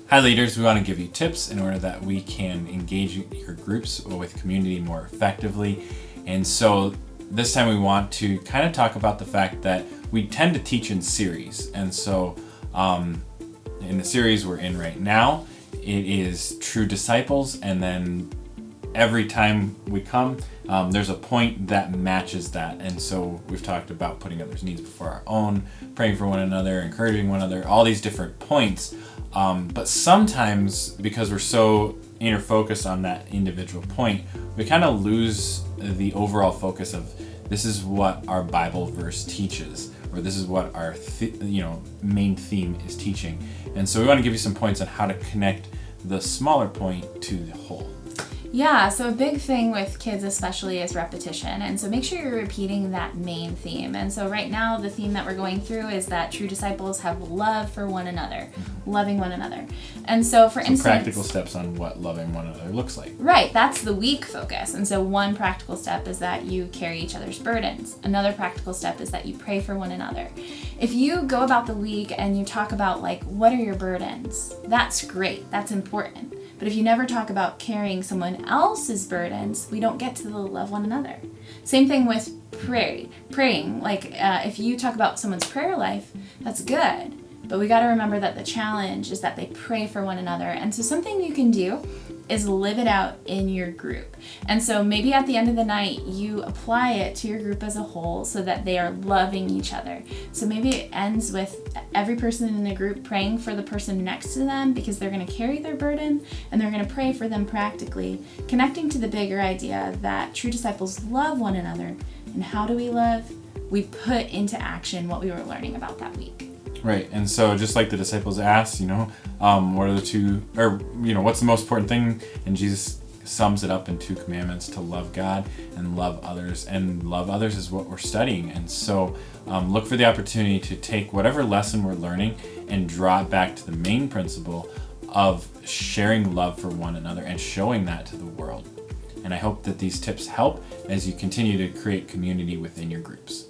Hi leaders, we want to give you tips in order that we can engage your groups with community more effectively. And so this time we want to kind of talk about the fact that we tend to teach in series. And so in the series we're in right now, it is True Disciples, and then every time we come, there's a point that matches that. And so we've talked about putting others' needs before our own, praying for one another, encouraging one another, all these different points. But sometimes, because we're so inner focused on that individual point, we kind of lose the overall focus of this is what our Bible verse teaches, or this is what our main theme is teaching. And so we want to give you some points on how to connect the smaller point to the whole. Yeah, so a big thing with kids especially is repetition. And so make sure you're repeating that main theme. And so right now the theme that we're going through is that true disciples have love for one another, loving one another. And so for instance, practical steps on what loving one another looks like. Right, that's the week focus. And so one practical step is that you carry each other's burdens. Another practical step is that you pray for one another. If you go about the week and you talk about what are your burdens, that's great, that's important. But if you never talk about carrying someone else's burdens, we don't get to the love one another. Same thing with praying. If you talk about someone's prayer life, that's good. But we got to remember that the challenge is that they pray for one another. And so something you can do is live it out in your group. And so maybe at the end of the night, you apply it to your group as a whole so that they are loving each other. So maybe it ends with every person in the group praying for the person next to them because they're going to carry their burden, and they're going to pray for them practically, connecting to the bigger idea that true disciples love one another. And how do we love? We put into action what we were learning about that week. Right, and so just like the disciples asked, what are the two, or what's the most important thing? And Jesus sums it up in 2 commandments: to love God and love others. And love others is what we're studying. And so look for the opportunity to take whatever lesson we're learning and draw it back to the main principle of sharing love for one another and showing that to the world. And I hope that these tips help as you continue to create community within your groups.